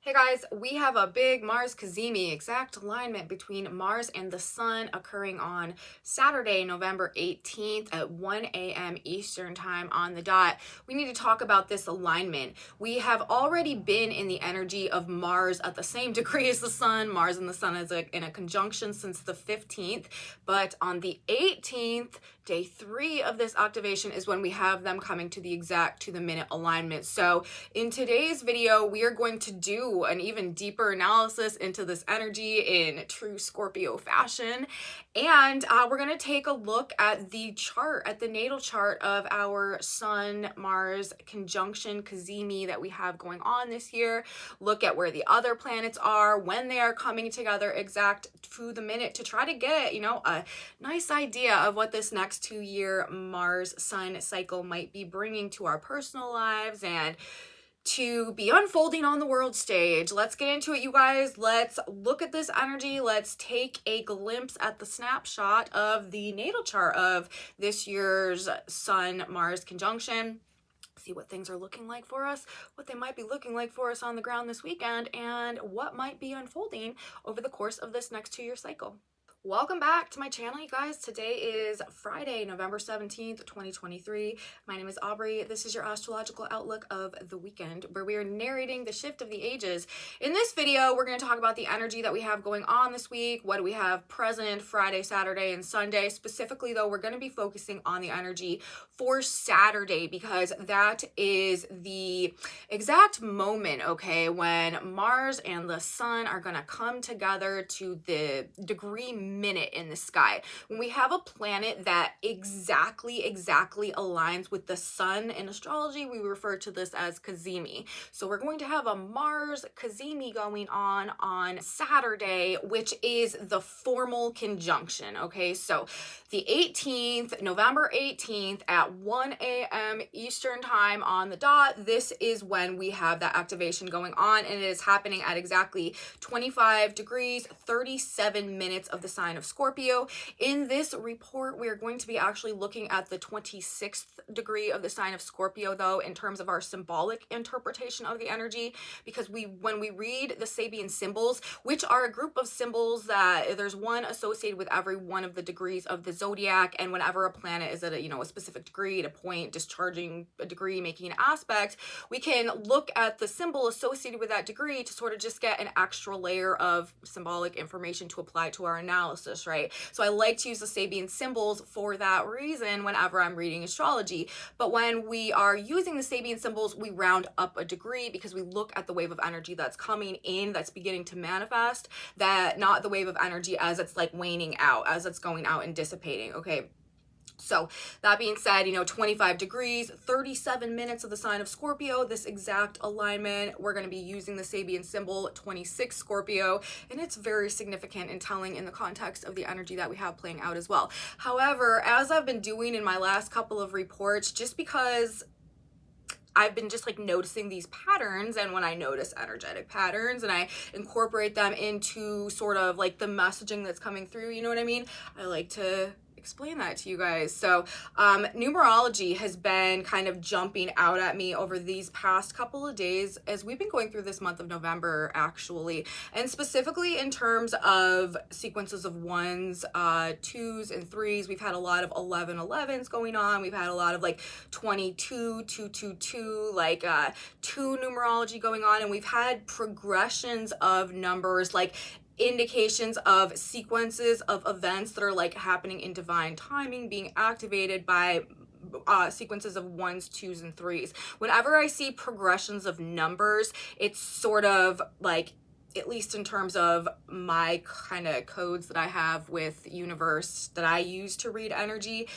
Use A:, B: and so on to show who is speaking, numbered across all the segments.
A: Hey guys, we have a big Mars CAZIMI exact alignment between Mars and the Sun occurring on Saturday, November 18th at 1 a.m. Eastern time on the dot. We need to talk about this alignment. We have already been in the energy of Mars at the same degree as the Sun. Mars and the Sun is in a conjunction since the 15th, but on the 18th, day 3 of this activation is when we have them coming to the exact to-the-minute alignment. So in today's video, we are going to do an even deeper analysis into this energy in true Scorpio fashion. And we're going to take a look at the chart, at the natal chart of our Sun-Mars conjunction CAZIMI that we have going on this year. Look at where the other planets are, when they are coming together exact to the minute to try to get, a nice idea of what this next 2-year Mars-Sun cycle might be bringing to our personal lives and to be unfolding on the world stage. Let's get into it, you guys. Let's look at this energy. Let's take a glimpse at the snapshot of the natal chart of this year's Sun-Mars conjunction. See what things are looking like for us, what they might be looking like for us on the ground this weekend, and what might be unfolding over the course of this next 2-year cycle. Welcome back to my channel, you guys. Today is Friday, November 17th, 2023. My name is Aubrey. This is your astrological outlook of the weekend, where we are narrating the shift of the ages. In this video, we're going to talk about the energy that we have going on this week. What do we have present Friday, Saturday, and Sunday? Specifically, though, we're going to be focusing on the energy for Saturday because that is the exact moment, okay, when Mars and the Sun are going to come together to the degree minute in the sky. When we have a planet that exactly aligns with the Sun in astrology, we refer to this as CAZIMI. So we're going to have a Mars CAZIMI going on Saturday, which is the formal conjunction. Okay, so the 18th, November 18th at 1 a.m. Eastern time on the dot, this is when we have that activation going on, and it is happening at exactly 25 degrees 37 minutes of the sign of Scorpio. In this report, we are going to be actually looking at the 26th degree of the sign of Scorpio, though, in terms of our symbolic interpretation of the energy, because when we read the Sabian symbols, which are a group of symbols that there's one associated with every one of the degrees of the zodiac, and whenever a planet is at a specific degree, at a point, discharging a degree, making an aspect, we can look at the symbol associated with that degree to sort of just get an extra layer of symbolic information to apply to our analysis, right? So I like to use the Sabian symbols for that reason whenever I'm reading astrology. But when we are using the Sabian symbols, we round up a degree because we look at the wave of energy that's coming in, that's beginning to manifest, that not the wave of energy as it's like waning out, as it's going out and dissipating, okay? So that being said, 25 degrees, 37 minutes of the sign of Scorpio, this exact alignment, we're going to be using the Sabian symbol 26 Scorpio, and it's very significant and telling in the context of the energy that we have playing out as well. However, as I've been doing in my last couple of reports, just because I've been just noticing these patterns, and when I notice energetic patterns and I incorporate them into sort of the messaging that's coming through, you know what I mean? I like to explain that to you guys. So numerology has been kind of jumping out at me over these past couple of days as we've been going through this month of November, actually, and specifically in terms of sequences of 1s, 2s, and 3s. We've had a lot of 11-11s going on. We've had a lot of 22, 222, 2 numerology going on, and we've had progressions of numbers, indications of sequences of events that are happening in divine timing, being activated by sequences of 1s, 2s, and 3s. Whenever I see progressions of numbers, it's sort of at least in terms of my kind of codes that I have with universe that I use to read energy,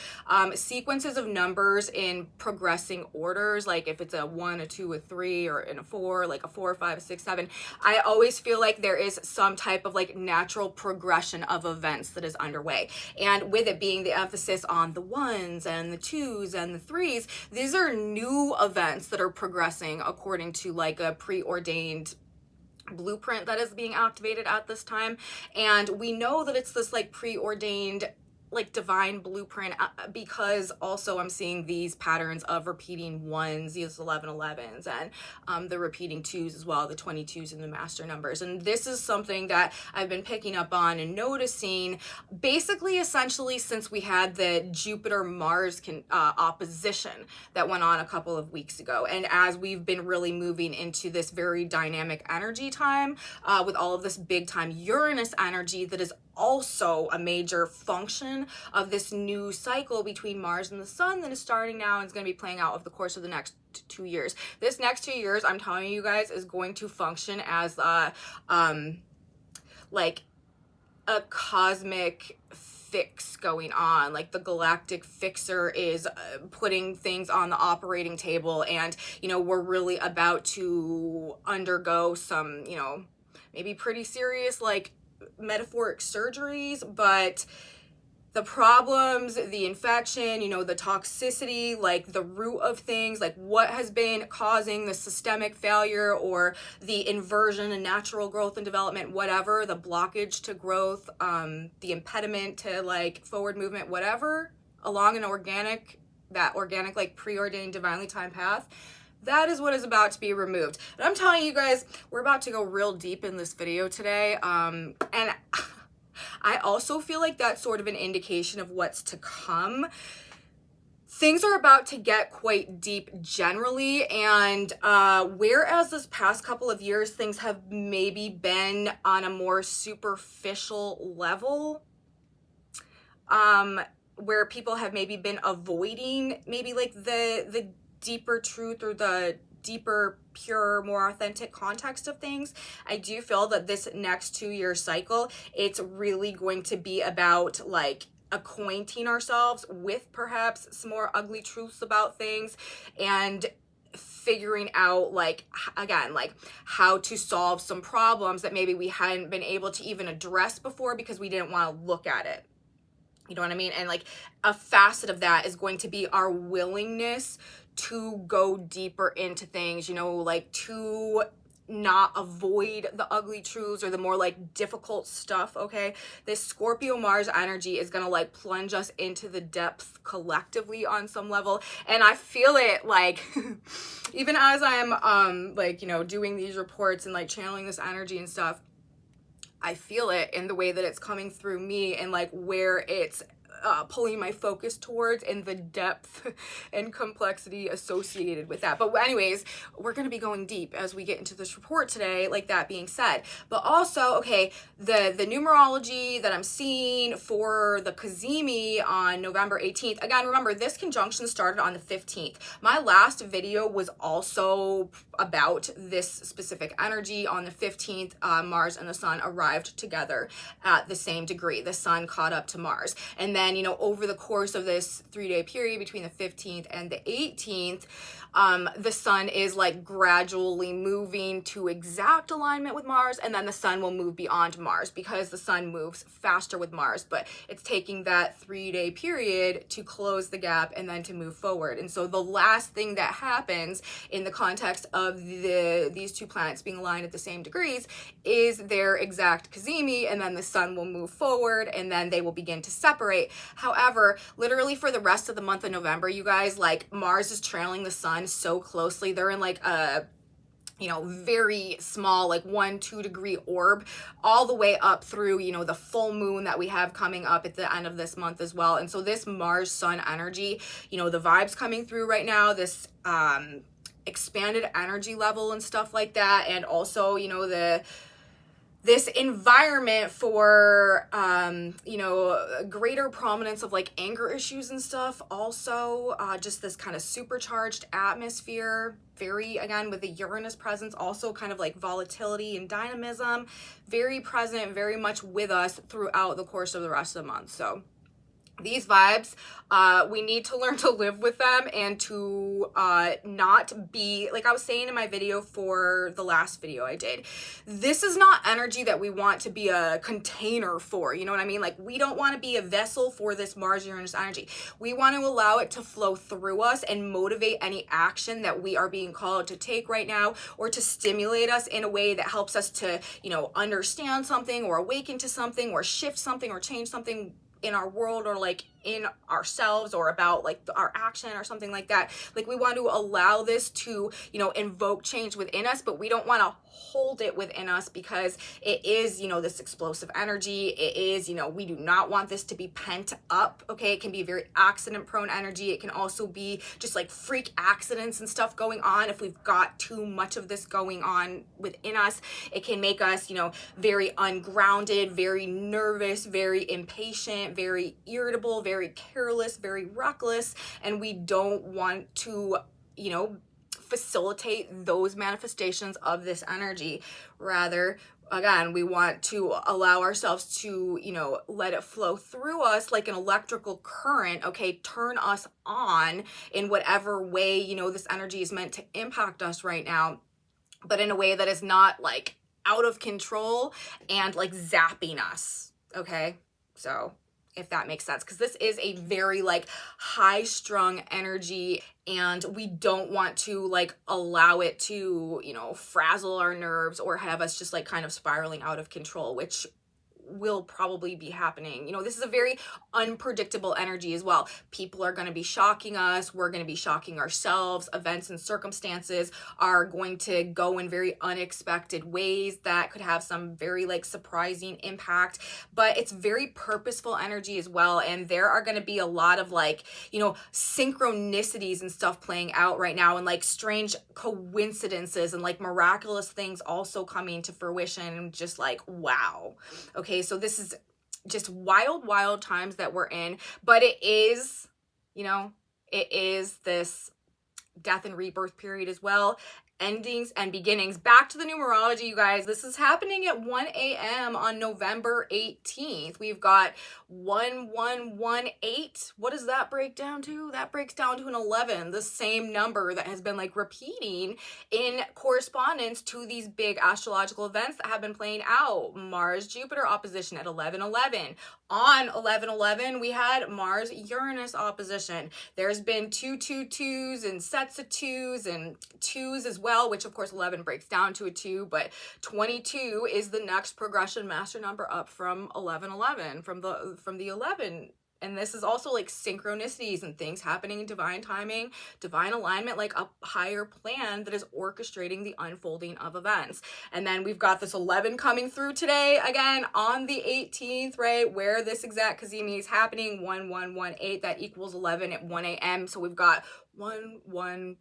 A: sequences of numbers in progressing orders, if it's a 1, a 2, a 3, or in a 4, a 4, 5, 6, 7, I always feel like there is some type of natural progression of events that is underway. And with it being the emphasis on the 1s and the 2s and the 3s, these are new events that are progressing according to a preordained blueprint that is being activated at this time. And we know that it's this preordained like divine blueprint, because also I'm seeing these patterns of repeating ones, these 1111s, and the repeating twos as well, the 22s and the master numbers. And this is something that I've been picking up on and noticing basically essentially since we had the Jupiter-Mars opposition that went on a couple of weeks ago. And as we've been really moving into this very dynamic energy time with all of this big time Uranus energy that is also a major function of this new cycle between Mars and the Sun that is starting now and is going to be playing out over the course of the next 2 years. This next 2 years, I'm telling you guys, is going to function as like a cosmic fix going on. Like the galactic fixer is putting things on the operating table, and you know, we're really about to undergo some, you know, maybe pretty serious like metaphoric surgeries, but the problems, the infection, you know, the toxicity, like the root of things, like what has been causing the systemic failure or the inversion in natural growth and development, whatever, the blockage to growth, the impediment to like forward movement, whatever, along an organic like preordained divinely timed path, that is what is about to be removed. And I'm telling you guys, we're about to go real deep in this video today. And I also feel like that's sort of an indication of what's to come. Things are about to get quite deep generally, and whereas this past couple of years things have maybe been on a more superficial level, where people have maybe been avoiding maybe like the deeper truth or the deeper, pure, more authentic context of things, I do feel that this next 2-year cycle, it's really going to be about like acquainting ourselves with perhaps some more ugly truths about things and figuring out like, again, like how to solve some problems that maybe we hadn't been able to even address before because we didn't want to look at it. You know what I mean? And like a facet of that is going to be our willingness to go deeper into things, you know, like to not avoid the ugly truths or the more like difficult stuff. Okay, this Scorpio Mars energy is gonna like plunge us into the depth collectively on some level, and I feel it like even as I'm like, you know, doing these reports and like channeling this energy and stuff, I feel it in the way that it's coming through me and like where it's pulling my focus towards and the depth and complexity associated with that. But anyways, we're going to be going deep as we get into this report today, like that being said. But also, okay, the numerology that I'm seeing for the CAZIMI on November 18th, again, remember this conjunction started on the 15th. My last video was also about this specific energy. On the 15th, Mars and the Sun arrived together at the same degree. The Sun caught up to Mars. And then, you know, over the course of this 3-day period between the 15th and the 18th, the Sun is like gradually moving to exact alignment with Mars, and then the Sun will move beyond Mars because the Sun moves faster with Mars, but it's taking that 3-day period to close the gap and then to move forward. And so the last thing that happens in the context of these two planets being aligned at the same degrees is their exact CAZIMI, and then the Sun will move forward and then they will begin to separate. However, literally for the rest of the month of November, you guys, like Mars is trailing the Sun so closely. They're in like a, you know, very small, like 1-2 degree orb all the way up through, you know, the full moon that we have coming up at the end of this month as well. And so this Mars Sun energy, you know, the vibes coming through right now, this expanded energy level and stuff like that, and also, you know, this environment for, you know, a greater prominence of like anger issues and stuff. Also, just this kind of supercharged atmosphere, very, again, with the Uranus presence, also kind of like volatility and dynamism, very present, very much with us throughout the course of the rest of the month. So these vibes, we need to learn to live with them and to not be, like I was saying in my video for the last video I did, this is not energy that we want to be a container for, you know what I mean? Like we don't want to be a vessel for this Mars-Uranus energy. We want to allow it to flow through us and motivate any action that we are being called to take right now, or to stimulate us in a way that helps us to, you know, understand something or awaken to something or shift something or change something in our world or like in ourselves or about like our action or something like that. Like we want to allow this to, you know, invoke change within us, but we don't want to hold it within us because it is, you know, this explosive energy. It is, you know, we do not want this to be pent up. Okay. It can be very accident prone energy. It can also be just like freak accidents and stuff going on. If we've got too much of this going on within us, it can make us, you know, very ungrounded, very nervous, very impatient, very irritable, very careless, very reckless. And we don't want to, you know, facilitate those manifestations of this energy. Rather, again, we want to allow ourselves to, you know, let it flow through us like an electrical current, okay, turn us on in whatever way, you know, this energy is meant to impact us right now, but in a way that is not like out of control and like zapping us, okay? So if that makes sense, because this is a very like high strung energy and we don't want to like allow it to, you know, frazzle our nerves or have us just like kind of spiraling out of control, which will probably be happening. You know, this is a very unpredictable energy as well. People are going to be shocking us. We're going to be shocking ourselves. Events and circumstances are going to go in very unexpected ways that could have some very like surprising impact, but it's very purposeful energy as well. And there are going to be a lot of like, you know, synchronicities and stuff playing out right now and like strange coincidences and like miraculous things also coming to fruition. Just like, wow. Okay, so this is just wild, wild times that we're in, but it is, you know, it is this death and rebirth period as well. Endings and beginnings. Back to the numerology, you guys. This is happening at 1 a.m. on November 18th. We've got 1118. What does that break down to? That breaks down to an 11, the same number that has been like repeating in correspondence to these big astrological events that have been playing out. Mars-Jupiter opposition at 1111. On 1111, we had Mars-Uranus opposition. There's been 222s and sets of twos and twos as well, which of course 11 breaks down to a 2, but 22 is the next progression master number up from 1111, from the 11. And this is also like synchronicities and things happening in divine timing, divine alignment, like a higher plan that is orchestrating the unfolding of events. And then we've got this 11 coming through today, again, on the 18th, right, where this exact CAZIMI is happening, 1118, that equals 11 at 1 a.m. So we've got 111,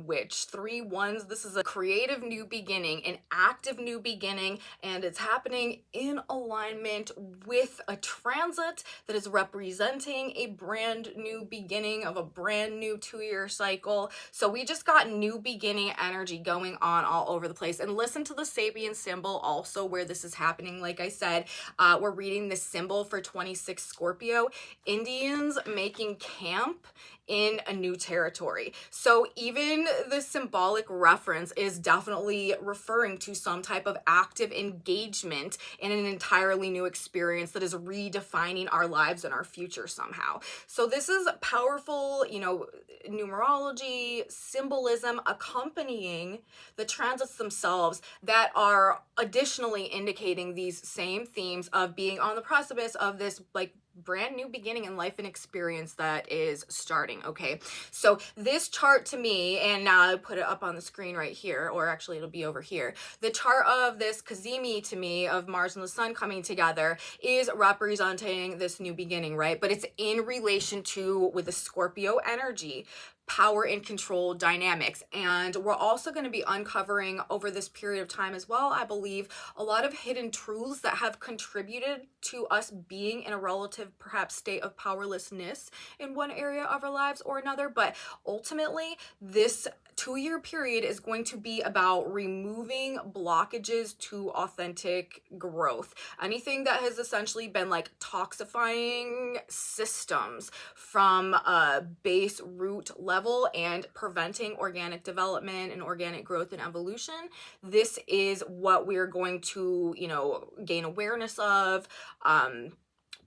A: which 3 ones, this is a creative new beginning, an active new beginning, and it's happening in alignment with a transit that is representing a brand new beginning of a brand new 2-year cycle. So we just got new beginning energy going on all over the place. And listen to the Sabian symbol also where this is happening. Like I said, we're reading this symbol for 26 Scorpio, Indians making camp in a new territory. So even the symbolic reference is definitely referring to some type of active engagement in an entirely new experience that is redefining our lives and our future somehow. So this is powerful, you know, numerology, symbolism accompanying the transits themselves that are additionally indicating these same themes of being on the precipice of this like brand new beginning in life and experience that is starting. Okay, so this chart to me, and now I put it up on the screen right here, or actually it'll be over here, the chart of this CAZIMI to me of Mars and the Sun coming together is representing this new beginning, right? But it's in relation to, with the Scorpio energy, power and control dynamics. And we're also going to be uncovering over this period of time as well, I believe, a lot of hidden truths that have contributed to us being in a relative perhaps state of powerlessness in one area of our lives or another. But ultimately, this 2-year period is going to be about removing blockages to authentic growth. Anything that has essentially been like toxifying systems from a base root level and preventing organic development and organic growth and evolution. This is what we're going to, you know, gain awareness of,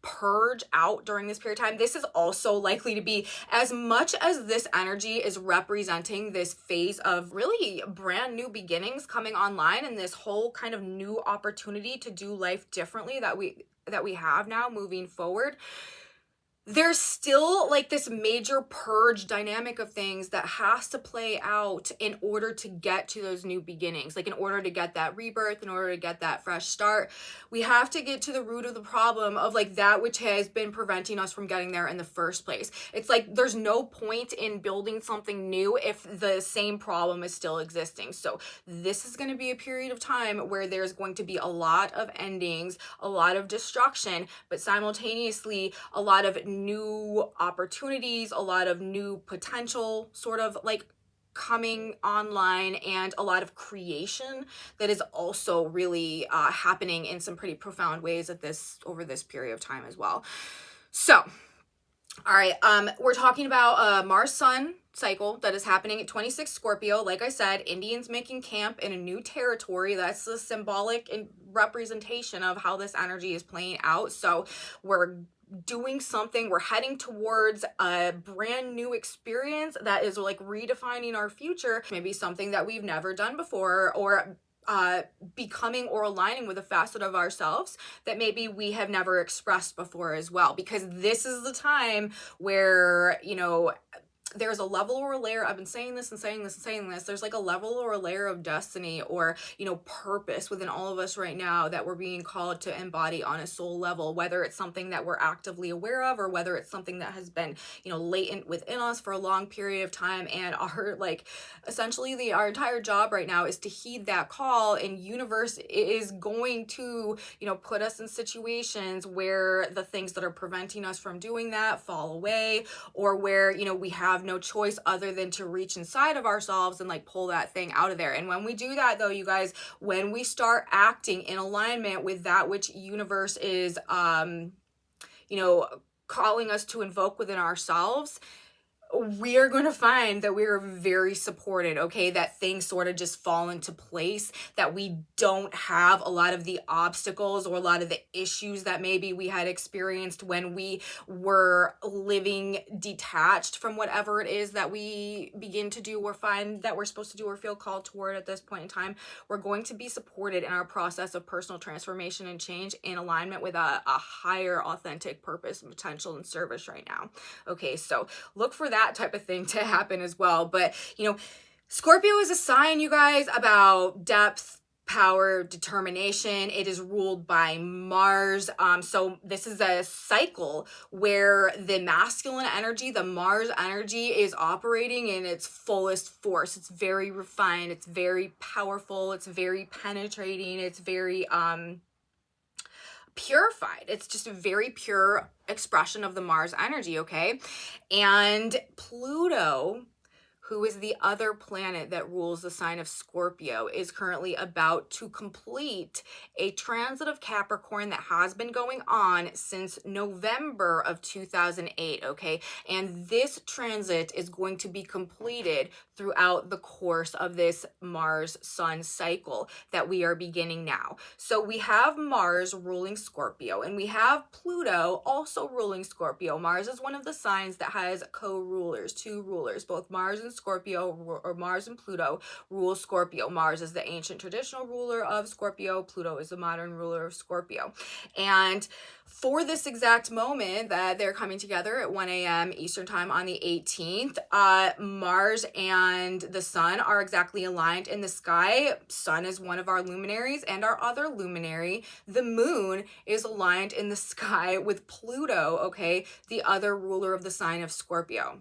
A: purge out during this period of time. This is also likely to be, as much as this energy is representing this phase of really brand new beginnings coming online and this whole kind of new opportunity to do life differently that we have now moving forward, there's still like this major purge dynamic of things that has to play out in order to get to those new beginnings, like in order to get that rebirth, in order to get that fresh start. We have to get to the root of the problem of like that which has been preventing us from getting there in the first place. It's like there's no point in building something new if the same problem is still existing. So this is going to be a period of time where there's going to be a lot of endings, a lot of destruction, but simultaneously a lot of new opportunities, a lot of new potential sort of like coming online, and a lot of creation that is also really happening in some pretty profound ways at this over this period of time as well. So all right, we're talking about Mars Sun cycle that is happening at 26 Scorpio. Like I said, Indians making camp in a new territory. That's the symbolic representation of how this energy is playing out. So we're doing something, we're heading towards a brand new experience that is like redefining our future, maybe something that we've never done before, or becoming or aligning with a facet of ourselves that maybe we have never expressed before as well, because this is the time where, you know, there's a level or a layer, I've been saying this and saying this and saying this, there's like a level or a layer of destiny or, you know, purpose within all of us right now that we're being called to embody on a soul level, whether it's something that we're actively aware of or whether it's something that has been, you know, latent within us for a long period of time. And our, like, essentially our entire job right now is to heed that call, and universe is going to, you know, put us in situations where the things that are preventing us from doing that fall away, or where, you know, we have no choice other than to reach inside of ourselves and like pull that thing out of there. And when we do that though, you guys, when we start acting in alignment with that which universe is you know, calling us to invoke within ourselves, we are going to find that we are very supported, okay? That things sort of just fall into place, that we don't have a lot of the obstacles or a lot of the issues that maybe we had experienced when we were living detached from whatever it is that we begin to do or find that we're supposed to do or feel called toward at this point in time. We're going to be supported in our process of personal transformation and change in alignment with a higher authentic purpose, potential, and service right now. Okay, so look for that type of thing to happen as well. But, you know, Scorpio is a sign, you guys, about depth, power, determination. It is ruled by Mars. So this is a cycle where the masculine energy, the Mars energy, is operating in its fullest force. It's very refined. It's very powerful. It's very penetrating. It's very purified. It's just a very pure expression of the Mars energy, okay? And Pluto, who is the other planet that rules the sign of Scorpio, is currently about to complete a transit of Capricorn that has been going on since November of 2008, okay? And this transit is going to be completed throughout the course of this Mars-Sun cycle that we are beginning now. So we have Mars ruling Scorpio, and we have Pluto also ruling Scorpio. Mars is one of the signs that has co-rulers, two rulers, both Mars and Scorpio, or Mars and Pluto rule Scorpio. Mars is the ancient traditional ruler of Scorpio. Pluto is the modern ruler of Scorpio. And for this exact moment that they're coming together at 1 a.m. Eastern time on the 18th, Mars and the Sun are exactly aligned in the sky. Sun is one of our luminaries, and our other luminary, the Moon, is aligned in the sky with Pluto, okay, the other ruler of the sign of Scorpio.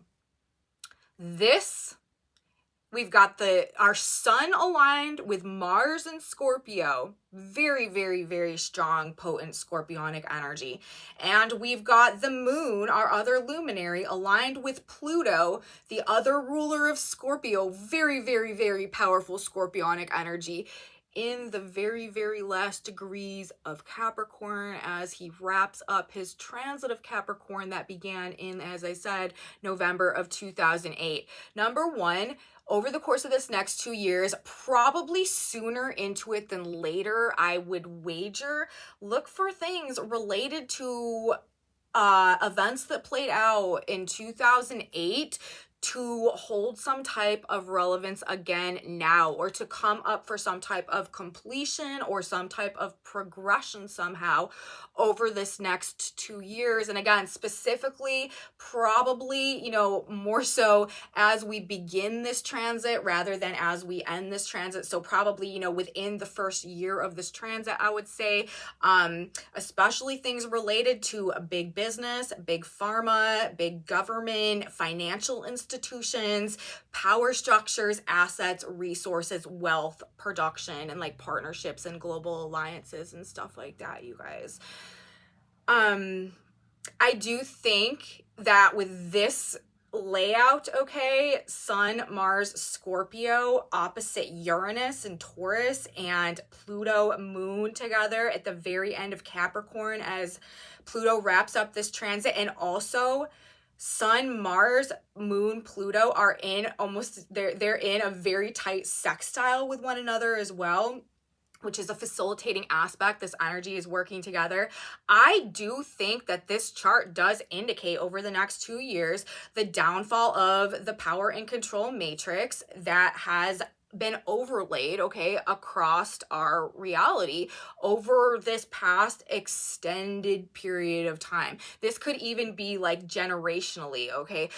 A: We've got our Sun aligned with Mars and Scorpio. Very, very, very strong, potent scorpionic energy. And we've got the Moon, our other luminary, aligned with Pluto, the other ruler of Scorpio. Very, very, very powerful scorpionic energy in the very, very last degrees of Capricorn as he wraps up his transit of Capricorn that began in, as I said, November of 2008. Number one, over the course of this next 2 years, probably sooner into it than later, I would wager, look for things related to events that played out in 2008 to hold some type of relevance again now, or to come up for some type of completion or some type of progression somehow over this next 2 years. And again, specifically, probably, more so as we begin this transit rather than as we end this transit. So probably, within the first year of this transit, I would say, especially things related to big business, big pharma, big government, financial institutions, power structures, assets, resources, wealth, production, and like partnerships and global alliances and stuff like that, you guys. I do think that with this layout, okay, Sun, Mars, Scorpio, opposite Uranus and Taurus, and Pluto, Moon together at the very end of Capricorn as Pluto wraps up this transit, and also Sun, Mars, Moon, Pluto are in they're in a very tight sextile with one another as well, which is a facilitating aspect. This energy is working together. I do think that this chart does indicate over the next 2 years the downfall of the power and control matrix that has been overlaid, okay, across our reality over this past extended period of time. This could even be like generationally, okay,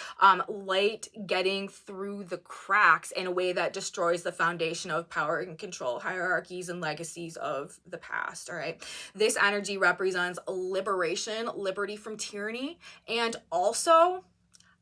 A: light getting through the cracks in a way that destroys the foundation of power and control hierarchies and legacies of the past. All right, this energy represents liberation, liberty from tyranny, and also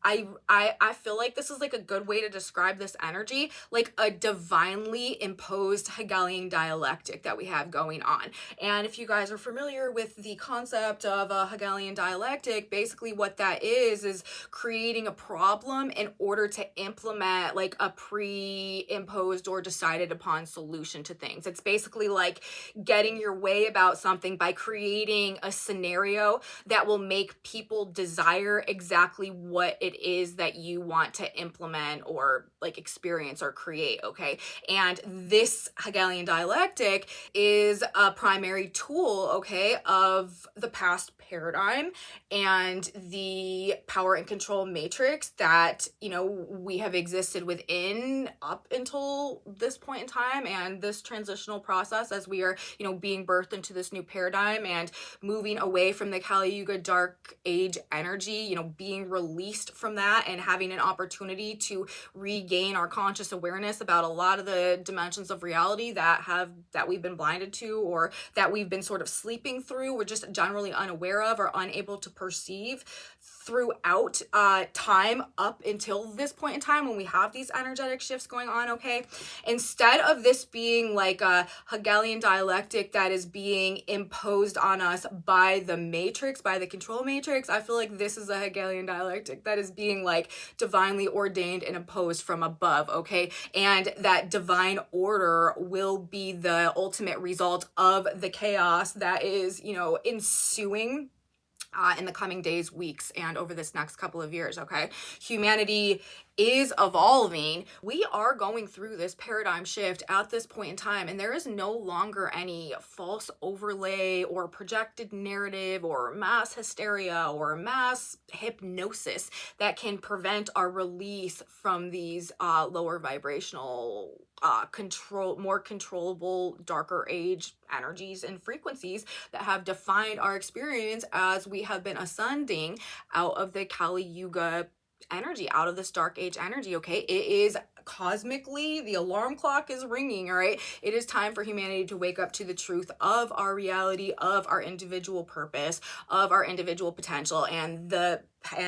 A: I feel like this is like a good way to describe this energy, like a divinely imposed Hegelian dialectic that we have going on. And if you guys are familiar with the concept of a Hegelian dialectic, basically what that is creating a problem in order to implement like a pre-imposed or decided upon solution to things. It's basically like getting your way about something by creating a scenario that will make people desire exactly what it is that you want to implement or like experience or create, okay? And this Hegelian dialectic is a primary tool, okay, of the past paradigm and the power and control matrix that, we have existed within up until this point in time and this transitional process as we are, being birthed into this new paradigm and moving away from the Kali Yuga dark age energy, being released from that and having an opportunity to regain our conscious awareness about a lot of the dimensions of reality that we've been blinded to, or that we've been sort of sleeping through, we're just generally unaware of or unable to perceive throughout time up until this point in time when we have these energetic shifts going on, okay? Instead of this being like a Hegelian dialectic that is being imposed on us by the matrix, by the control matrix, I feel like this is a Hegelian dialectic that is being like divinely ordained and imposed from above, okay? And that divine order will be the ultimate result of the chaos that is, ensuing in the coming days, weeks, and over this next couple of years, okay? Humanity is evolving. We are going through this paradigm shift at this point in time, and there is no longer any false overlay or projected narrative or mass hysteria or mass hypnosis that can prevent our release from these lower vibrational more controllable, darker age energies and frequencies that have defined our experience as we have been ascending out of the Kali Yuga energy, out of this dark age energy, okay? It is cosmically, the alarm clock is ringing, all right? It is time for humanity to wake up to the truth of our reality, of our individual purpose, of our individual potential, and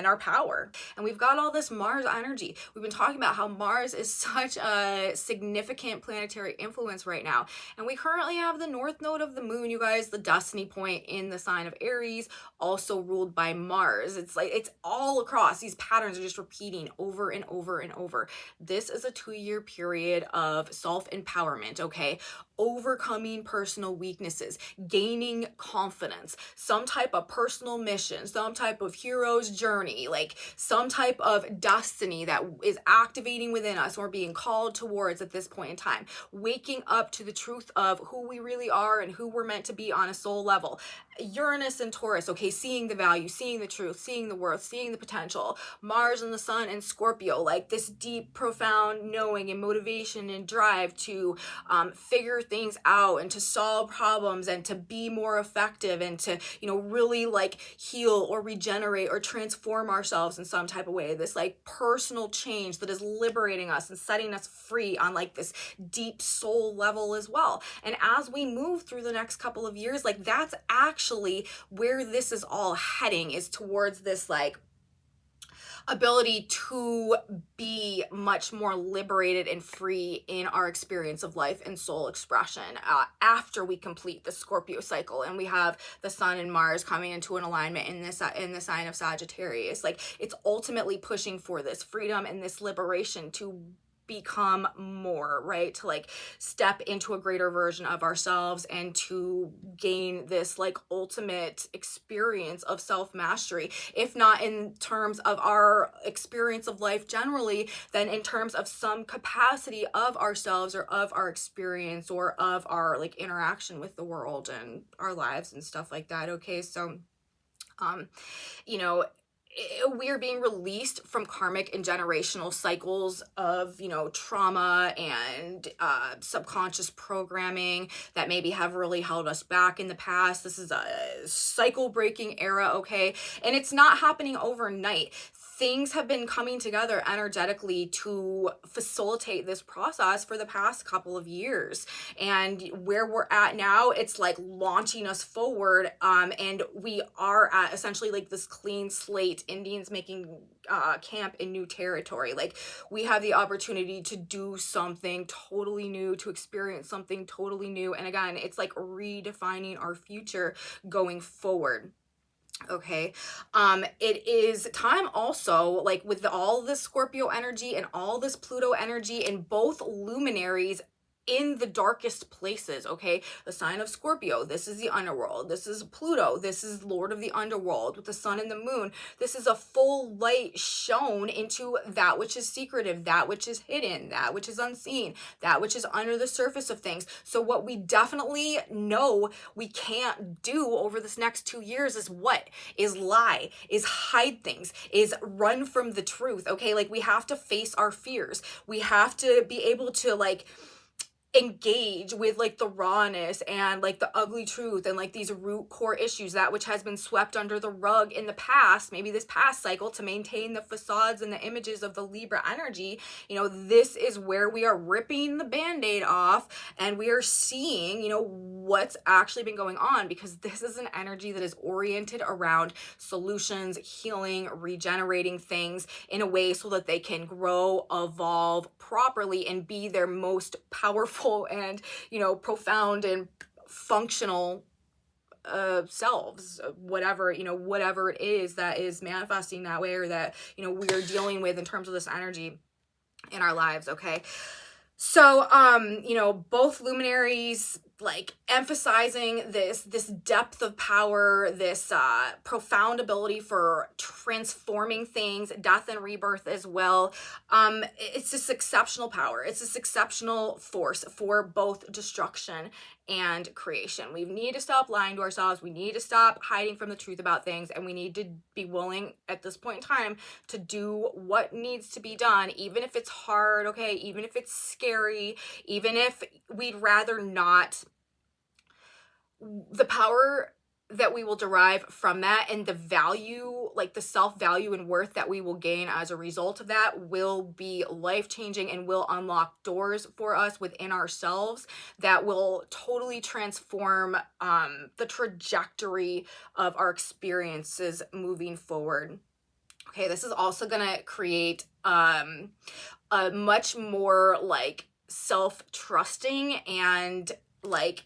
A: our power. And we've got all this Mars energy. We've been talking about how Mars is such a significant planetary influence right now. And we currently have the north node of the moon, you guys, the destiny point in the sign of Aries, also ruled by Mars. It's like, it's all across. These patterns are just repeating over and over and over. This is a 2-year period of self-empowerment, okay? Overcoming personal weaknesses, gaining confidence, some type of personal mission, some type of hero's journey, like some type of destiny that is activating within us or being called towards at this point in time, waking up to the truth of who we really are and who we're meant to be on a soul level. Uranus and Taurus, okay, seeing the value, seeing the truth, seeing the worth, seeing the potential. Mars and the Sun and Scorpio, like this deep, profound knowing and motivation and drive to figure things out and to solve problems and to be more effective and to, you know, really like heal or regenerate or transform ourselves in some type of way. This like personal change that is liberating us and setting us free on like this deep soul level as well. And as we move through the next couple of years, like that's actually where this is all heading, is towards this like ability to be much more liberated and free in our experience of life and soul expression after we complete the Scorpio cycle and we have the Sun and Mars coming into an alignment in the sign of Sagittarius. Like it's ultimately pushing for this freedom and this liberation to become more, right? To like step into a greater version of ourselves and to gain this like ultimate experience of self-mastery, if not in terms of our experience of life generally, then in terms of some capacity of ourselves or of our experience or of our like interaction with the world and our lives and stuff like that. Okay, so you know, we are being released from karmic and generational cycles of, you know, trauma and subconscious programming that maybe have really held us back in the past. This is a cycle breaking era, okay? And it's not happening overnight. Things have been coming together energetically to facilitate this process for the past couple of years. And where we're at now, it's like launching us forward. And we are at essentially like this clean slate, Indians making camp in new territory. Like we have the opportunity to do something totally new, to experience something totally new. And again, it's like redefining our future going forward. Okay, it is time also, like with all this Scorpio energy and all this Pluto energy and both luminaries in the darkest places, okay? The sign of Scorpio, this is the underworld. This is Pluto, this is Lord of the underworld with the sun and the moon. This is a full light shown into that which is secretive, that which is hidden, that which is unseen, that which is under the surface of things. So what we definitely know we can't do over this next 2 years is what? Is lie, is hide things, is run from the truth, okay? Like we have to face our fears. We have to be able to like engage with like the rawness and like the ugly truth and like these root core issues, that which has been swept under the rug in the past, maybe this past cycle, to maintain the facades and the images of the Libra energy. You know, this is where we are ripping the band-aid off and we are seeing, you know, what's actually been going on, because this is an energy that is oriented around solutions, healing, regenerating things in a way so that they can grow, evolve properly and be their most powerful and, you know, profound and functional selves, whatever, you know, whatever it is that is manifesting that way or that, you know, we are dealing with in terms of this energy in our lives. Okay, so you know, both luminaries like emphasizing this depth of power, this profound ability for transforming things, death and rebirth as well. It's this exceptional power. It's this exceptional force for both destruction and creation. We need to stop lying to ourselves. We need to stop hiding from the truth about things, and we need to be willing at this point in time to do what needs to be done, even if it's hard, okay, even if it's scary, even if we'd rather not. The power that we will derive from that and the value, like the self-value and worth that we will gain as a result of that, will be life-changing and will unlock doors for us within ourselves that will totally transform the trajectory of our experiences moving forward. Okay, this is also gonna create a much more like self-trusting and like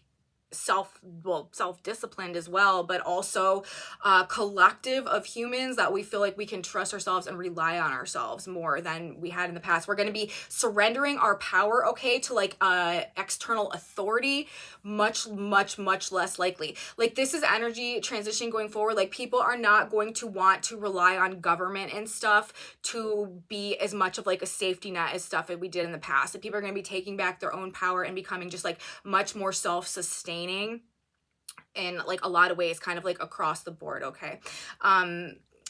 A: self-disciplined as well, but also a collective of humans that we feel like we can trust ourselves and rely on ourselves more than we had in the past. We're going to be surrendering our power, okay, to like external authority, much less likely. Like, this is energy transition going forward. Like, people are not going to want to rely on government and stuff to be as much of like a safety net as stuff that we did in the past. And people are going to be taking back their own power and becoming just like much more self-sustaining in like a lot of ways, kind of like across the board, okay?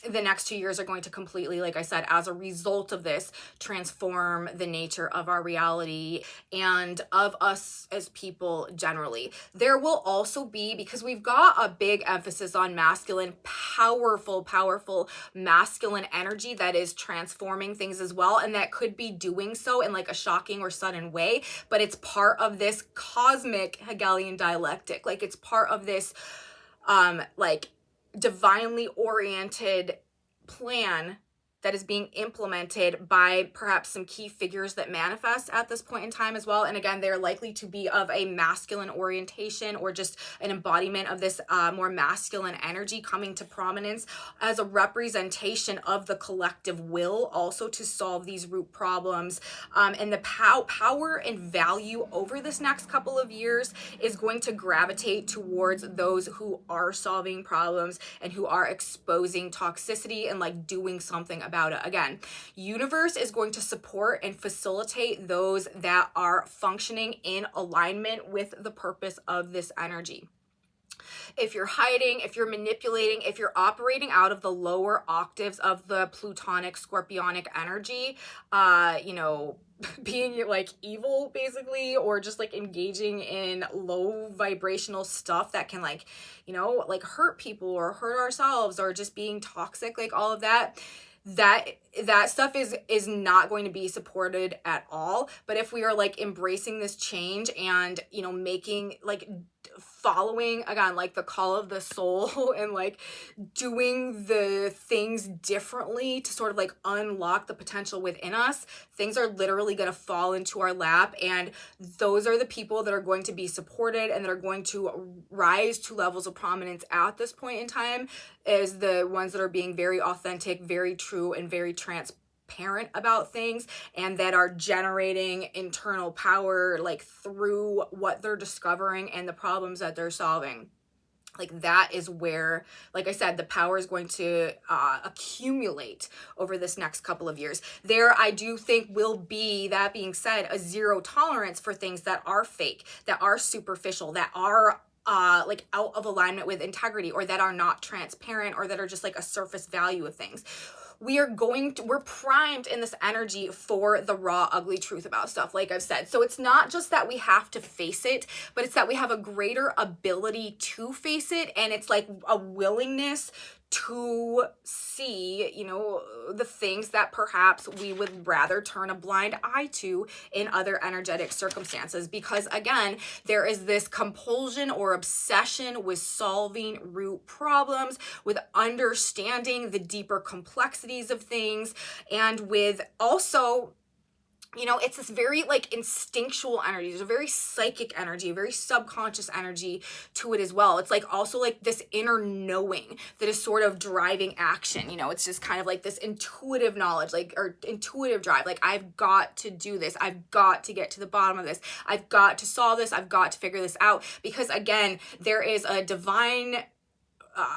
A: The next 2 years are going to completely, like I said, as a result of this, transform the nature of our reality and of us as people generally. There will also be, because we've got a big emphasis on masculine, powerful masculine energy that is transforming things as well, and that could be doing so in like a shocking or sudden way, but it's part of this cosmic Hegelian dialectic. Like, it's part of this like divinely oriented plan that is being implemented by perhaps some key figures that manifest at this point in time as well. And again, they're likely to be of a masculine orientation or just an embodiment of this more masculine energy coming to prominence as a representation of the collective will also to solve these root problems. And the power and value over this next couple of years is going to gravitate towards those who are solving problems and who are exposing toxicity and like doing something about it. Again, universe is going to support and facilitate those that are functioning in alignment with the purpose of this energy. If you're hiding, if you're manipulating, if you're operating out of the lower octaves of the Plutonic Scorpionic energy, you know, being like evil basically, or just like engaging in low vibrational stuff that can like, you know, like hurt people or hurt ourselves, or just being toxic, like all of that stuff is not going to be supported at all. But if we are like embracing this change and, you know, making like following again like the call of the soul and like doing the things differently to sort of like unlock the potential within us, things are literally going to fall into our lap, and those are the people that are going to be supported and that are going to rise to levels of prominence at this point in time as the ones that are being very authentic, very true, and very transparent about things, and that are generating internal power like through what they're discovering and the problems that they're solving. Like, that is where, like I said, the power is going to accumulate over this next couple of years. There, I do think, will be, that being said, a zero tolerance for things that are fake, that are superficial, that are like out of alignment with integrity, or that are not transparent, or that are just like a surface value of things. We're primed in this energy for the raw, ugly truth about stuff, like I've said. So it's not just that we have to face it, but it's that we have a greater ability to face it. And it's like a willingness to see, you know, the things that perhaps we would rather turn a blind eye to in other energetic circumstances. Because again, there is this compulsion or obsession with solving root problems, with understanding the deeper complexities of things, and with also, you know, it's this very like instinctual energy. There's a very psychic energy, a very subconscious energy to it as well. It's like also like this inner knowing that is sort of driving action. You know, it's just kind of like this intuitive knowledge, like, or intuitive drive. Like, I've got to do this. I've got to get to the bottom of this. I've got to solve this. I've got to figure this out. Because again, there is a divine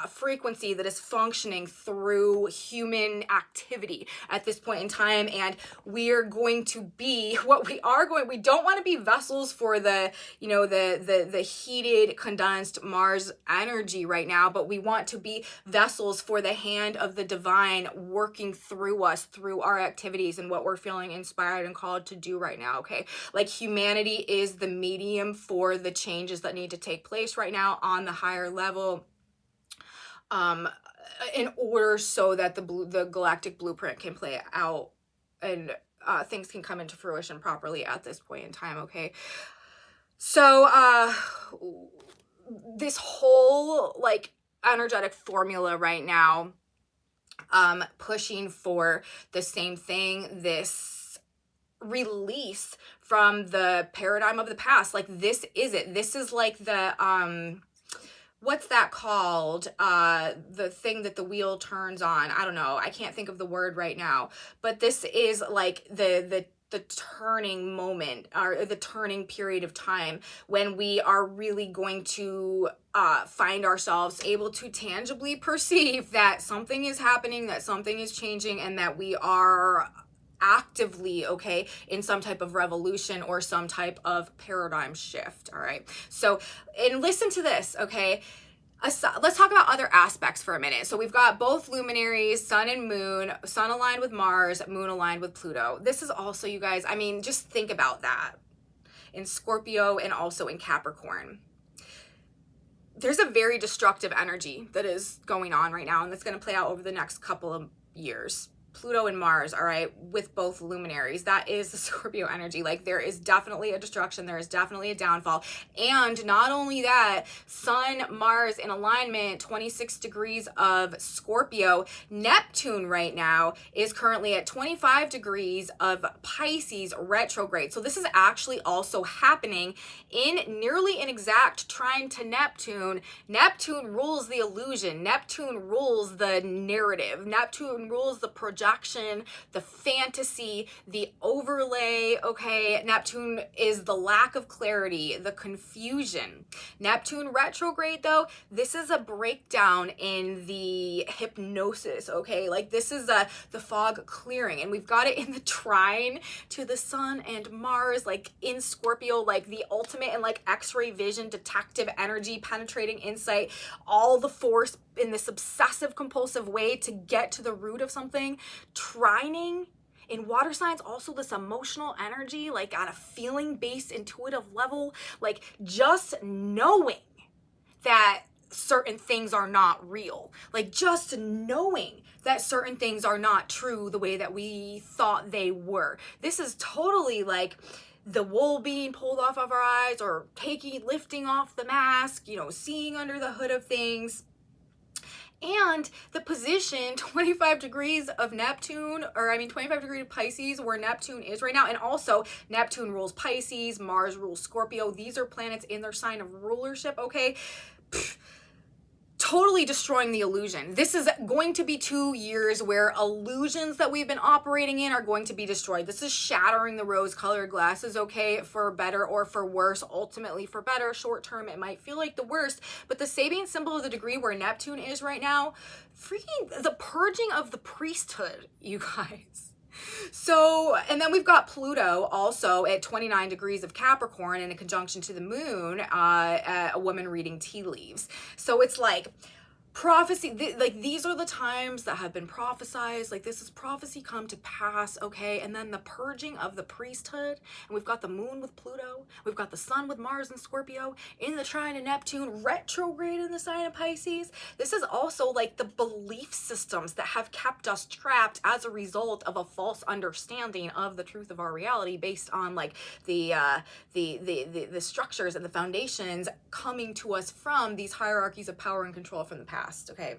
A: frequency that is functioning through human activity at this point in time, and we are going to be we don't want to be vessels for the, you know, the heated condensed Mars energy right now, but we want to be vessels for the hand of the divine working through us, through our activities and what we're feeling inspired and called to do right now. Okay, like, humanity is the medium for the changes that need to take place right now on the higher level, in order so that the galactic blueprint can play out and things can come into fruition properly at this point in time. Okay, so this whole like energetic formula right now, pushing for the same thing, this release from the paradigm of the past. Like, this is it. This is like the, what's that called? The thing that the wheel turns on. I don't know. I can't think of the word right now, but this is like the turning moment, or the turning period of time when we are really going to find ourselves able to tangibly perceive that something is happening, that something is changing, and that we are actively, okay, in some type of revolution or some type of paradigm shift. All right. So, and listen to this, okay? Let's talk about other aspects for a minute. So we've got both luminaries, sun and moon, sun aligned with Mars, moon aligned with Pluto. This is also, you guys, I mean, just think about that in Scorpio and also in Capricorn. There's a very destructive energy that is going on right now, and that's going to play out over the next couple of years. Pluto and Mars, all right, with both luminaries. That is the Scorpio energy. Like, there is definitely a destruction. There is definitely a downfall. And not only that, Sun, Mars in alignment, 26 degrees of Scorpio. Neptune right now is currently at 25 degrees of Pisces retrograde. So this is actually also happening in nearly an exact trine to Neptune. Neptune rules the illusion. Neptune rules the narrative. Neptune rules the projection, the fantasy, the overlay, okay? Neptune is the lack of clarity, the confusion. Neptune retrograde, though, this is a breakdown in the hypnosis, okay? Like, this is the fog clearing, and we've got it in the trine to the sun and Mars, like in Scorpio, like the ultimate and like X-ray vision, detective energy, penetrating insight, all the force in this obsessive compulsive way to get to the root of something. Trining in water signs, also this emotional energy, like on a feeling based intuitive level, like just knowing that certain things are not real, like just knowing that certain things are not true the way that we thought they were. This is totally like the wool being pulled off of our eyes, or lifting off the mask, you know, seeing under the hood of things. And the position, 25 degrees of Neptune, or I mean 25 degrees of Pisces, where Neptune is right now. And also Neptune rules Pisces, Mars rules Scorpio. These are planets in their sign of rulership, okay? Totally destroying the illusion. This is going to be 2 years where illusions that we've been operating in are going to be destroyed. This is shattering the rose-colored glasses, okay, for better or for worse. Ultimately for better. Short term, it might feel like the worst, but the Sabian symbol of the degree where Neptune is right now, freaking the purging of the priesthood, you guys. So, and then we've got Pluto also at 29 degrees of Capricorn in a conjunction to the moon, a woman reading tea leaves. So it's like prophecy, like these are the times that have been prophesized, like this is prophecy come to pass, okay? And then the purging of the priesthood, and we've got the moon with Pluto, we've got the sun with Mars and Scorpio in the trine of Neptune, retrograde in the sign of Pisces. This is also like the belief systems that have kept us trapped as a result of a false understanding of the truth of our reality based on like the structures and the foundations coming to us from these hierarchies of power and control from the past. Okay,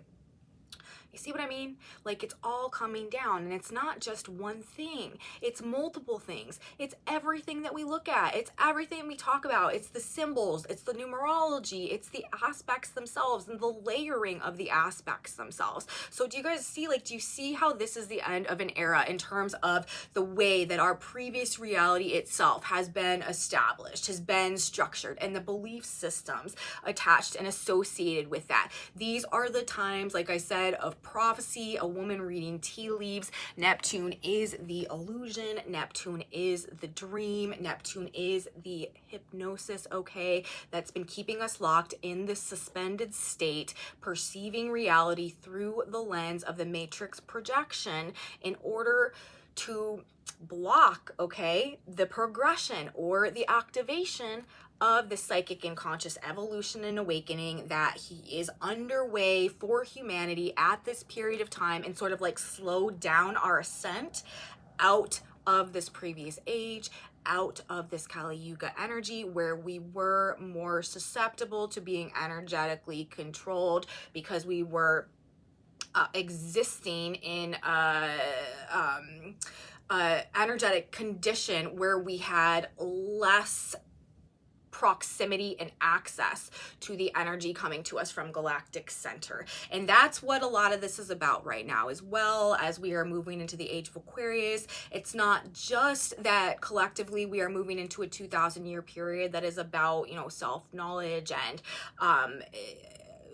A: you see what I mean? Like, it's all coming down, and it's not just one thing. It's multiple things. It's everything that we look at. It's everything we talk about. It's the symbols. It's the numerology. It's the aspects themselves and the layering of the aspects themselves. So do you guys see, like, do you see how this is the end of an era in terms of the way that our previous reality itself has been established, has been structured, and the belief systems attached and associated with that? These are the times, like I said, of prophecy, a woman reading tea leaves. Neptune is the illusion. Neptune is the dream. Neptune is the hypnosis, okay, that's been keeping us locked in this suspended state, perceiving reality through the lens of the matrix projection in order to block, okay, the progression or the activation of the psychic and conscious evolution and awakening that is underway for humanity at this period of time, and sort of like slow down our ascent out of this previous age, out of this Kali Yuga energy where we were more susceptible to being energetically controlled because we were existing in energetic condition where we had less proximity and access to the energy coming to us from galactic center. And that's what a lot of this is about right now, as well as we are moving into the age of Aquarius. It's not just that collectively we are moving into a 2,000-year period that is about, you know, self-knowledge and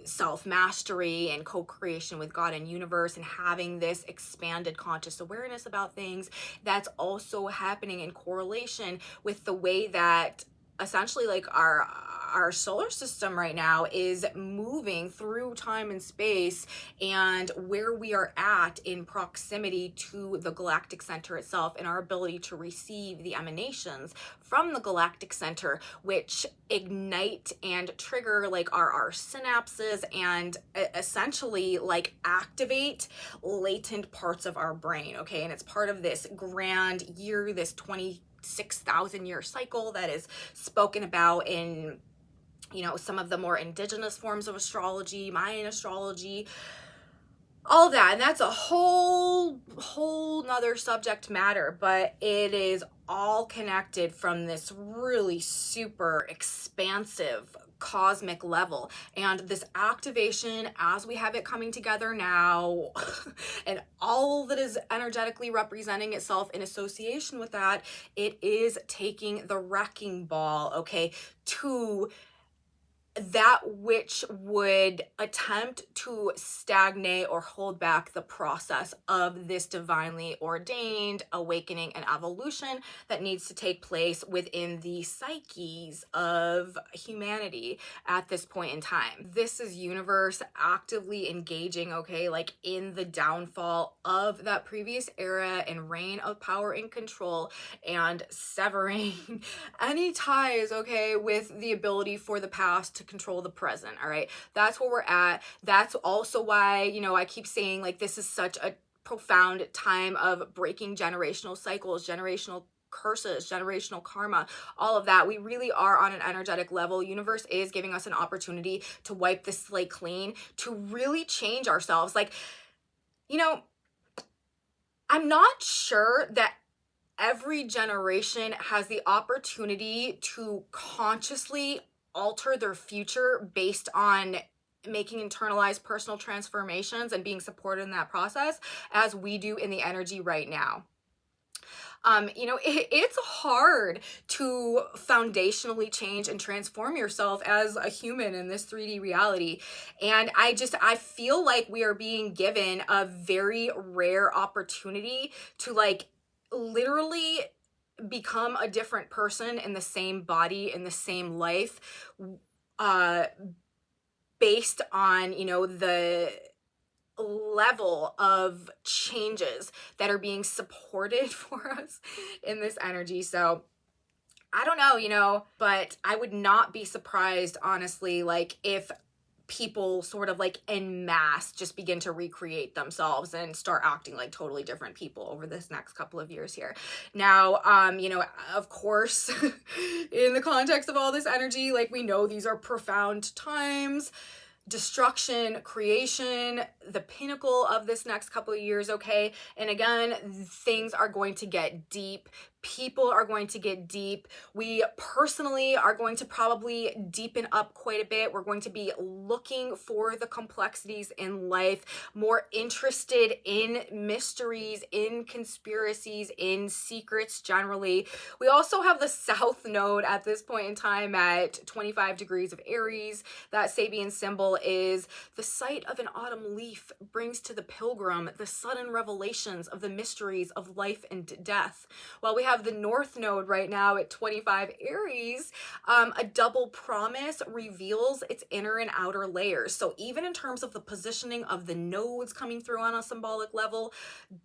A: self-mastery and co-creation with God and universe and having this expanded conscious awareness about things. That's also happening in correlation with the way that essentially like our solar system right now is moving through time and space, and where we are at in proximity to the galactic center itself and our ability to receive the emanations from the galactic center, which ignite and trigger like our synapses and essentially like activate latent parts of our brain. Okay, and it's part of this grand year, this 26,000-year cycle that is spoken about in, you know, some of the more indigenous forms of astrology, Mayan astrology, all that. And that's a whole nother subject matter, but it is all connected from this really super expansive cosmic level. And this activation, as we have it coming together now, and all that is energetically representing itself in association with that, it is taking the wrecking ball, okay, to that which would attempt to stagnate or hold back the process of this divinely ordained awakening and evolution that needs to take place within the psyches of humanity at this point in time. This is universe actively engaging, okay, like in the downfall of that previous era and reign of power and control, and severing any ties, okay, with the ability for the past to control the present. All right, that's where we're at. That's also why, you know, I keep saying like this is such a profound time of breaking generational cycles, generational curses, generational karma, all of that. We really are on an energetic level. Universe is giving us an opportunity to wipe the slate clean, to really change ourselves. Like, you know, I'm not sure that every generation has the opportunity to consciously alter their future based on making internalized personal transformations and being supported in that process as we do in the energy right now. You know, it's hard to foundationally change and transform yourself as a human in this 3D reality. And I feel like we are being given a very rare opportunity to like literally become a different person in the same body, in the same life, based on, you know, the level of changes that are being supported for us in this energy. So I don't know, you know, but I would not be surprised, honestly, like if people sort of like en masse just begin to recreate themselves and start acting like totally different people over this next couple of years here. Now, you know, of course, in the context of all this energy, like we know these are profound times. Destruction, creation, the pinnacle of this next couple of years, okay? And again, things are going to get deep. People are going to get deep. We personally are going to probably deepen up quite a bit. We're going to be looking for the complexities in life, more interested in mysteries, in conspiracies, in secrets generally. We also have the South Node at this point in time at 25 degrees of Aries. That Sabian symbol is the sight of an autumn leaf brings to the pilgrim the sudden revelations of the mysteries of life and death. While we have the North Node right now at 25 Aries, a double promise reveals its inner and outer layers. So even in terms of the positioning of the nodes coming through on a symbolic level,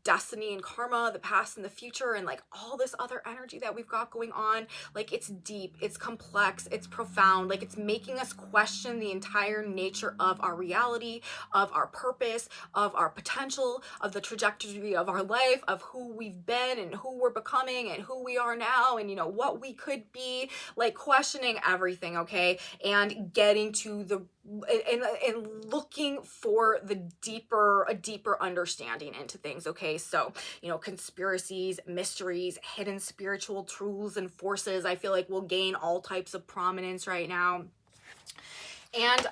A: destiny and karma, the past and the future, and like all this other energy that we've got going on, like it's deep, it's complex, it's profound, like it's making us question the entire nature of our reality, of our purpose, of our potential, of the trajectory of our life, of who we've been and who we're becoming, and who we are now and, you know, what we could be, like questioning everything, okay? And getting to the, and looking for a deeper understanding into things, okay? So, you know, conspiracies, mysteries, hidden spiritual truths and forces, I feel like will gain all types of prominence right now. And,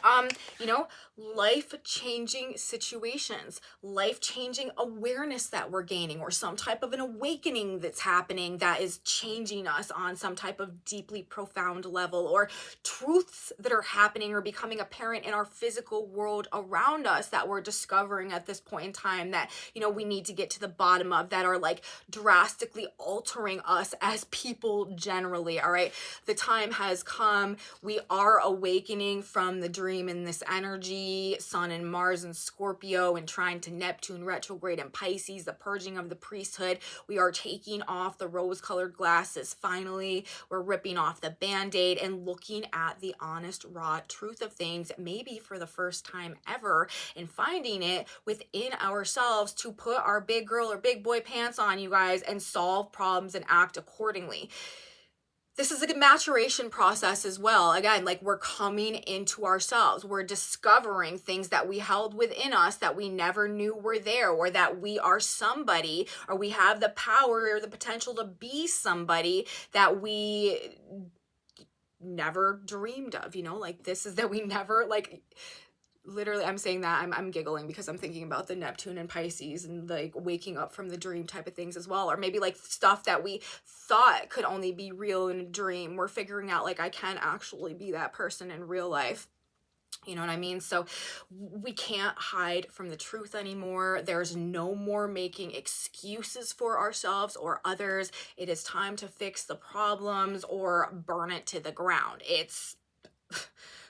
A: you know, life-changing situations, life-changing awareness that we're gaining, or some type of an awakening that's happening that is changing us on some type of deeply profound level, or truths that are happening or becoming apparent in our physical world around us that we're discovering at this point in time that, you know, we need to get to the bottom of, that are like drastically altering us as people generally, all right? The time has come. We are awakening from the dream in this energy, Sun and Mars and Scorpio, and trine to Neptune retrograde and Pisces, the purging of the priesthood. We are taking off the rose-colored glasses. Finally, we're ripping off the band-aid and looking at the honest, raw truth of things, maybe for the first time ever, and finding it within ourselves to put our big girl or big boy pants on, you guys, and solve problems and act accordingly. This is a maturation process as well. Again, like we're coming into ourselves. We're discovering things that we held within us that we never knew were there, or that we are somebody, or we have the power or the potential to be somebody that we never dreamed of, you know, like this is that we never, like, literally, I'm saying that, I'm giggling because I'm thinking about the Neptune and Pisces and like waking up from the dream type of things as well. Or maybe like stuff that we thought could only be real in a dream. We're figuring out like I can actually be that person in real life. You know what I mean? So we can't hide from the truth anymore. There's no more making excuses for ourselves or others. It is time to fix the problems or burn it to the ground. It's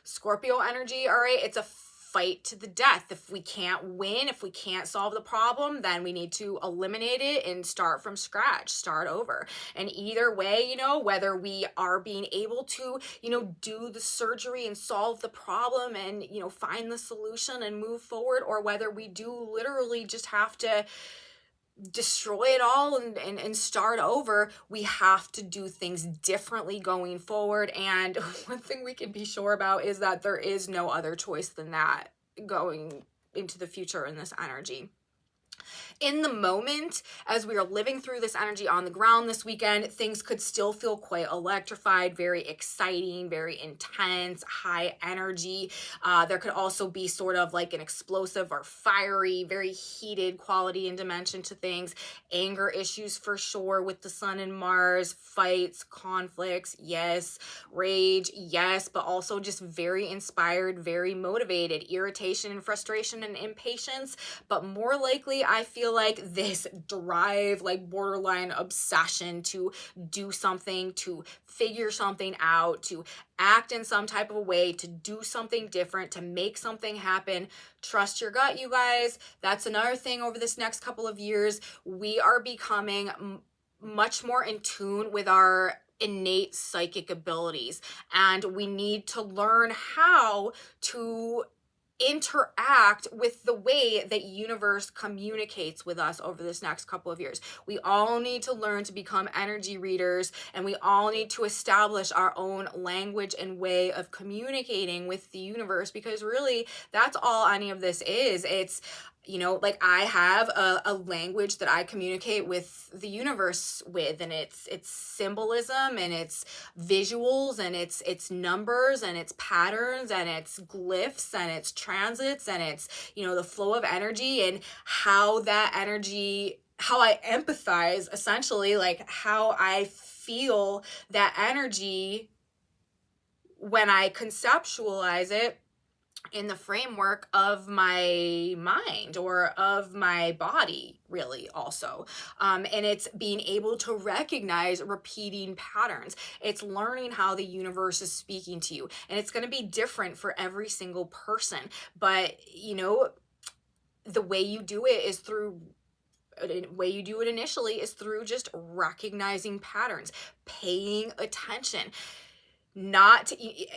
A: Scorpio energy, all right? It's a fight to the death. If we can't win, if we can't solve the problem, then we need to eliminate it and start from scratch, start over. And either way, you know, whether we are being able to, you know, do the surgery and solve the problem and, you know, find the solution and move forward, or whether we do literally just have to destroy it all and start over, we have to do things differently going forward. And one thing we can be sure about is that there is no other choice than that going into the future in this energy. In the moment, as we are living through this energy on the ground this weekend, things could still feel quite electrified, very exciting, very intense, high energy. There could also be sort of like an explosive or fiery, very heated quality and dimension to things. Anger issues for sure with the Sun and Mars, fights, conflicts, yes. Rage, yes, but also just very inspired, very motivated. Irritation and frustration and impatience, but more likely I feel like this drive, like borderline obsession to do something, to figure something out, to act in some type of a way, to do something different, to make something happen. Trust your gut, you guys. That's another thing over this next couple of years. We are becoming much more in tune with our innate psychic abilities, and we need to learn how to interact with the way that universe communicates with us over this next couple of years. We all need to learn to become energy readers, and we all need to establish our own language and way of communicating with the universe, because really that's all any of this is. It's, you know, like I have a language that I communicate with the universe with, and it's symbolism and it's visuals and it's numbers and it's patterns and it's glyphs and it's transits and it's, you know, the flow of energy and how that energy, how I empathize, essentially, like how I feel that energy when I conceptualize it in the framework of my mind or of my body, really, also. And it's being able to recognize repeating patterns. It's learning how the universe is speaking to you. And it's going to be different for every single person. But, you know, the way you do it is through initially is through just recognizing patterns, paying attention. not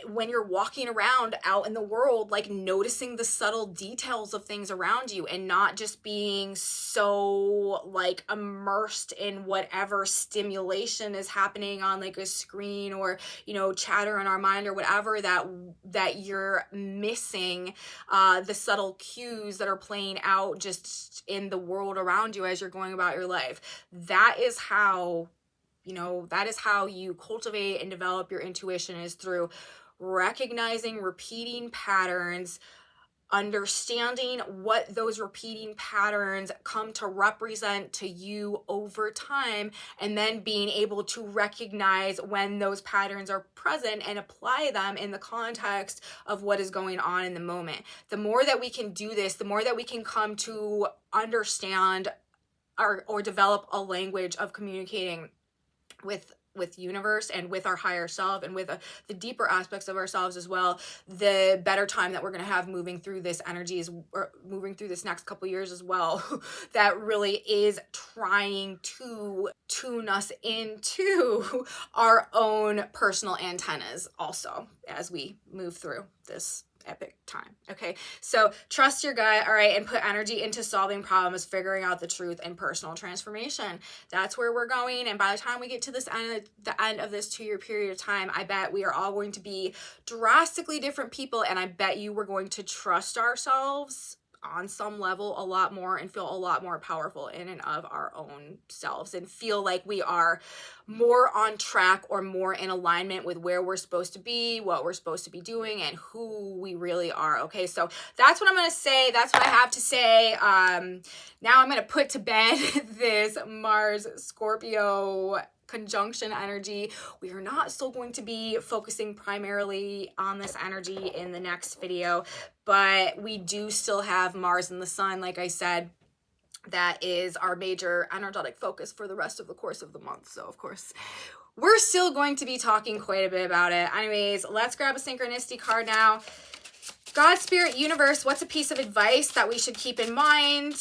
A: when you're walking around out in the world, like noticing the subtle details of things around you and not just being so like immersed in whatever stimulation is happening on like a screen or, you know, chatter in our mind or whatever, that you're missing the subtle cues that are playing out just in the world around you as you're going about your life. That is how, you know, that is how you cultivate and develop your intuition, is through recognizing repeating patterns, understanding what those repeating patterns come to represent to you over time, and then being able to recognize when those patterns are present and apply them in the context of what is going on in the moment. The more that we can do this, the more that we can come to understand or develop a language of communicating with universe and with our higher self and with the deeper aspects of ourselves as well, the better time that we're going to have moving through this energy is, or moving through this next couple years as well. That really is trying to tune us into our own personal antennas also as we move through this epic time. Okay, so trust your gut, all right, and put energy into solving problems, figuring out the truth, and personal transformation. That's where we're going. And by the time we get to the end of this 2-year period of time, I bet we are all going to be drastically different people, and I bet you we're going to trust ourselves on some level a lot more and feel a lot more powerful in and of our own selves, and feel like we are more on track or more in alignment with where we're supposed to be, what we're supposed to be doing, and who we really are. Okay, so that's what I'm going to say. That's what I have to say. Now I'm going to put to bed this Mars Scorpio conjunction energy. We are not still going to be focusing primarily on this energy in the next video, but we do still have Mars and the Sun, like I said. That is our major energetic focus for the rest of the course of the month. So of course, we're still going to be talking quite a bit about it. Anyways, let's grab a synchronicity card now. God, Spirit, Universe, what's a piece of advice that we should keep in mind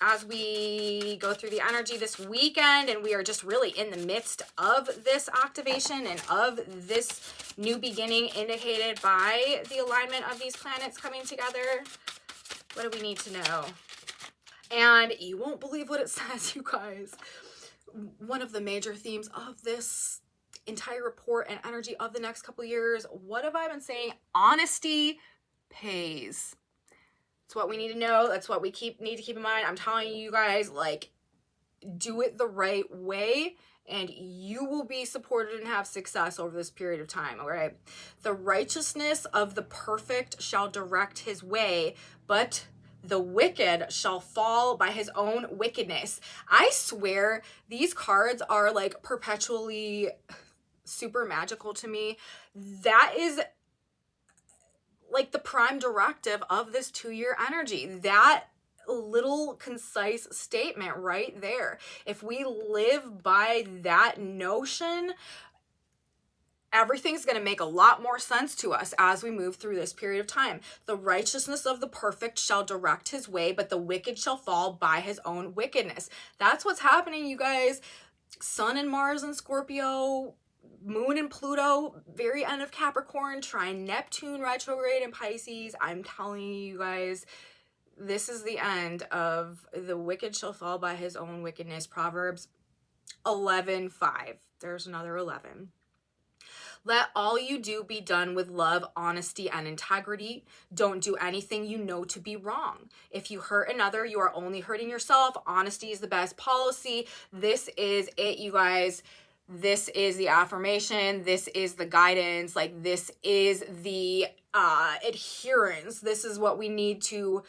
A: as we go through the energy this weekend, and we are just really in the midst of this activation and of this new beginning indicated by the alignment of these planets coming together? What do we need to know? And you won't believe what it says, you guys. One of the major themes of this entire report and energy of the next couple of years, what have I been saying? Honesty pays. It's what we need to know. That's what we need to keep in mind. I'm telling you guys, like, do it the right way, and you will be supported and have success over this period of time. All right. The righteousness of the perfect shall direct his way, but the wicked shall fall by his own wickedness. I swear these cards are like perpetually super magical to me. That is like the prime directive of this 2-year energy. That little concise statement right there. If we live by that notion, everything's going to make a lot more sense to us as we move through this period of time. The righteousness of the perfect shall direct his way, but the wicked shall fall by his own wickedness. That's what's happening, you guys. Sun and Mars and Scorpio, Moon and Pluto, very end of Capricorn, trine Neptune retrograde in Pisces. I'm telling you guys, this is the end of the wicked shall fall by his own wickedness. Proverbs 11:5. There's another 11. Let all you do be done with love, honesty, and integrity. Don't do anything you know to be wrong. If you hurt another, you are only hurting yourself. Honesty is the best policy. This is it, you guys. This is the affirmation. This is the guidance. Like, this is the adherence. This is what we need to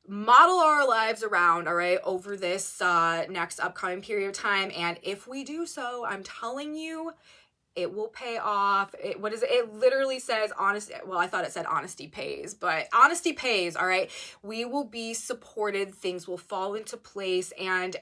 A: model our lives around, all right, over this next upcoming period of time. And if we do so, I'm telling you, it will pay off. What is it? It literally says honesty. Well, I thought it said honesty pays, but honesty pays, all right? We will be supported. Things will fall into place, and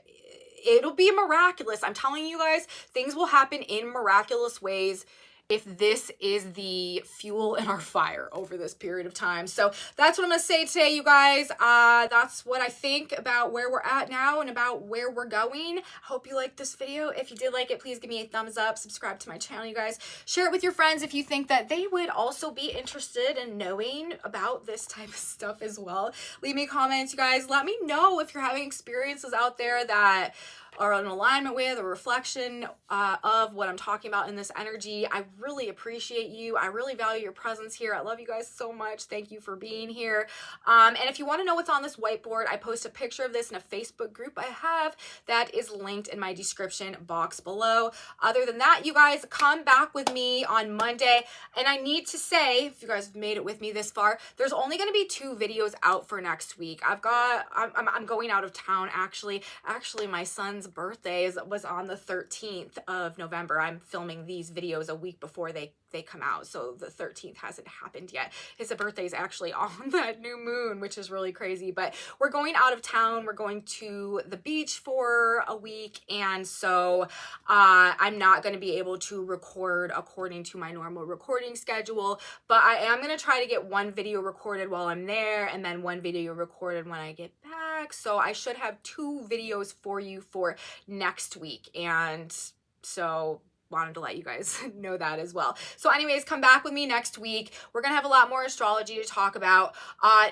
A: it'll be miraculous. I'm telling you guys, things will happen in miraculous ways if this is the fuel in our fire over this period of time. So that's what I'm going to say today, you guys. That's what I think about where we're at now and about where we're going. Hope you liked this video. If you did like it, please give me a thumbs up. Subscribe to my channel, you guys. Share it with your friends if you think that they would also be interested in knowing about this type of stuff as well. Leave me comments, you guys. Let me know if you're having experiences out there that are in alignment with, a reflection of what I'm talking about in this energy. I really appreciate you. I really value your presence here. I love you guys so much. Thank you for being here. And if you want to know what's on this whiteboard, I post a picture of this in a Facebook group I have that is linked in my description box below. Other than that, you guys, come back with me on Monday. And I need to say, if you guys have made it with me this far, there's only going to be 2 videos out for next week. I'm going out of town, actually. Actually, my son's birthday was on the 13th of November. I'm filming these videos a week before they come out, so the 13th hasn't happened yet. His birthday is actually on that new moon, which is really crazy. But we're going out of town. We're going to the beach for a week, and so I'm not going to be able to record according to my normal recording schedule, but I am going to try to get 1 video recorded while I'm there and then 1 video recorded when I get back. So I should have 2 videos for you for next week, and so wanted to let you guys know that as well. So anyways, come back with me next week. We're gonna have a lot more astrology to talk about.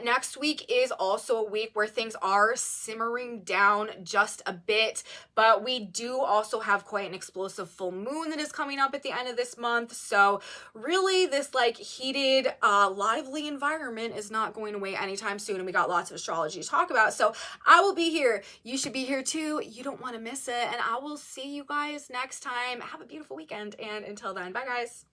A: Next week is also a week where things are simmering down just a bit, but we do also have quite an explosive full moon that is coming up at the end of this month. So really this like heated, lively environment is not going away anytime soon, and we got lots of astrology to talk about. So I will be here. You should be here too. You don't want to miss it, and I will see you guys next time. Have a beautiful weekend, and until then, bye guys.